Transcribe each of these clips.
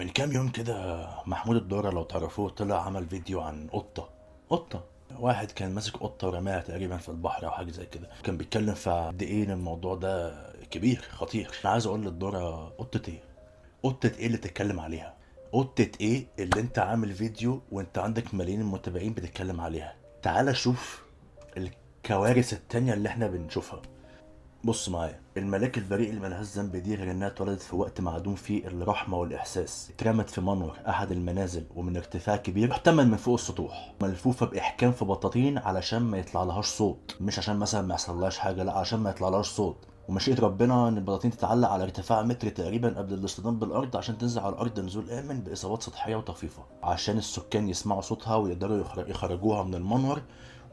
من كام يوم كده محمود الدورة لو تعرفوه طلع عمل فيديو عن قطة. واحد كان ماسك قطة ورماها تقريبا في البحر او حاجة زي كده، كان بيتكلم في قد ايه إن الموضوع ده كبير خطير. انا عايز اقول للدورة قطة ايه؟ قطة ايه اللي تتكلم عليها؟ قطة ايه اللي انت عامل فيديو وانت عندك ملايين المتابعين بتتكلم عليها؟ تعال شوف الكوارث التانية اللي احنا بنشوفها. بص معايا، الملاك البريء اللي ملهاش ذنب دي غير انها اتولدت في وقت معدوم فيه الرحمه والاحساس، اترمت في منور احد المنازل ومن ارتفاع كبير محتمل من فوق السطوح، ملفوفه باحكام في بطاطين علشان ما يطلع لهاش صوت، مش عشان مثلا ما يحصلهاش حاجه، لا عشان ما يطلع لهاش صوت. ومشيئة ربنا ان البطاطين تتعلق على ارتفاع متر تقريبا قبل الاصطدام بالارض عشان تنزل على الارض نزول امن باصابات سطحيه وطفيفه، عشان السكان يسمعوا صوتها ويقدروا يخرجوها من المنور.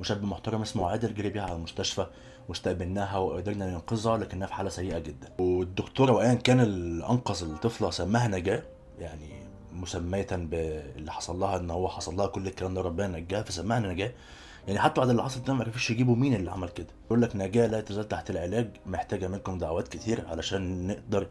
وشاب محترم اسمه عادل جري بيها على المستشفى واستقبلناها وقدرنا ننقذها، لكنها في حاله سيئه جدا. والدكتوره وايا كان اللي انقذ الطفله سماها نجاه، يعني مسمية باللي حصل لها ان هو حصل لها كل الكلام ده ربنا نجاها فسماها نجاه. يعني حتى بعد اللي حصل ده ما عرفوش يجيبوا مين اللي عمل كده. يقول لك نجاه لا تزال تحت العلاج، محتاجه منكم دعوات كتير علشان نقدر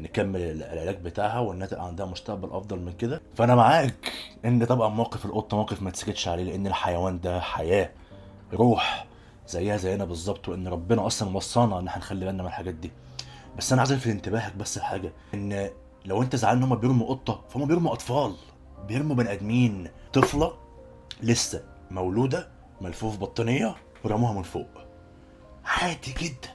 نكمل العلاج بتاعها وانها تبقى عندها مستقبل افضل من كده. فانا معاك ان طبعا موقف القطه موقف ما تسكتش عليه، لان الحيوان ده حياه، روح زيها زينا بالظبط، وان ربنا اصلا وصانا ان احنا نخلي بالنا من الحاجات دي. بس انا عايز الفت انتباهك بس لحاجه، ان لو انت زعلان ان هم بيرموا قطه فهم بيرموا اطفال، بيرموا بني ادمين. طفله لسه مولوده ملفوف بطانيه ورموها من فوق، عادي جدا،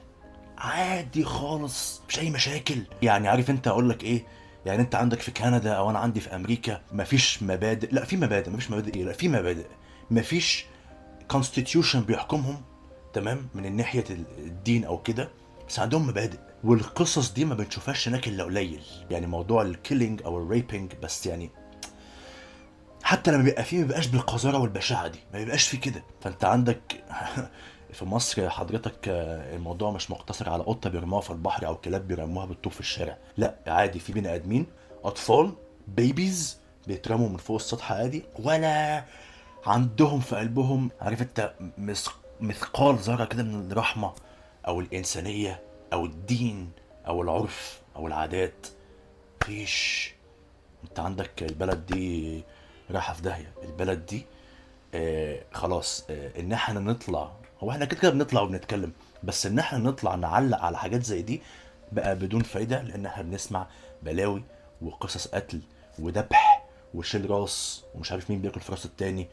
عادي خالص، مش اي مشاكل. يعني عارف انت اقول لك ايه؟ يعني انت عندك في كندا او انا عندي في امريكا مفيش مبادئ، لا في مبادئ، مفيش مبادئ ايه، لا في مبادئ، مفيش constitution بيحكمهم، تمام، من ناحيه الدين او كده، بس عندهم مبادئ. والقصص دي ما بنشوفهاش هناك الا قليل، يعني موضوع الكيلينج او الريبنج، بس يعني حتى لما بيبقى فيه ما بيبقاش بالقذاره والبشاعه دي، ما بيبقاش فيه كده. فانت عندك في مصر حضرتك الموضوع مش مقتصر على قطه بيرموها في البحر او كلاب بيرموها بالطوب في الشارع، لا عادي في بني ادمين، اطفال، بيبيز بيترموا من فوق السطح عادي، ولا عندهم في قلبهم عارف انت مثقال ذره كده من الرحمه او الانسانيه او الدين او العرف او العادات. مفيش. انت عندك البلد دي رايحه في داهيه، البلد دي خلاص. ان احنا نطلع، هو احنا كده كده بنطلع وبنتكلم، بس ان احنا نطلع نعلق على حاجات زي دي بقى بدون فايده، لان احنا بنسمع بلاوي وقصص قتل وذبح وشيل راس ومش عارف مين بياكل في راس التاني.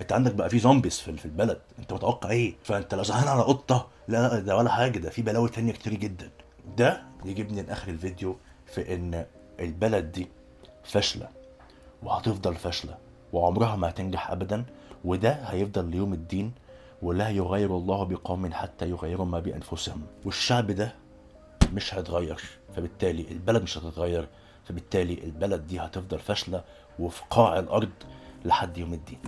انت عندك بقى في زومبيز في البلد، انت متوقع ايه؟ فانت لو زعلان على قطه، لا ده ولا حاجه، ده في بلاوي تانية كتير جدا. ده يجيبني لاخر الفيديو في ان البلد دي فاشله وهتفضل فاشلة وعمرها ما هتنجح أبدا، وده هيفضل ليوم الدين. ولا يغير الله بقوم حتى يغيروا ما بأنفسهم، والشعب ده مش هيتغير، فبالتالي البلد مش هتتغير، فبالتالي البلد دي هتفضل فاشلة وفي قاع الأرض لحد يوم الدين.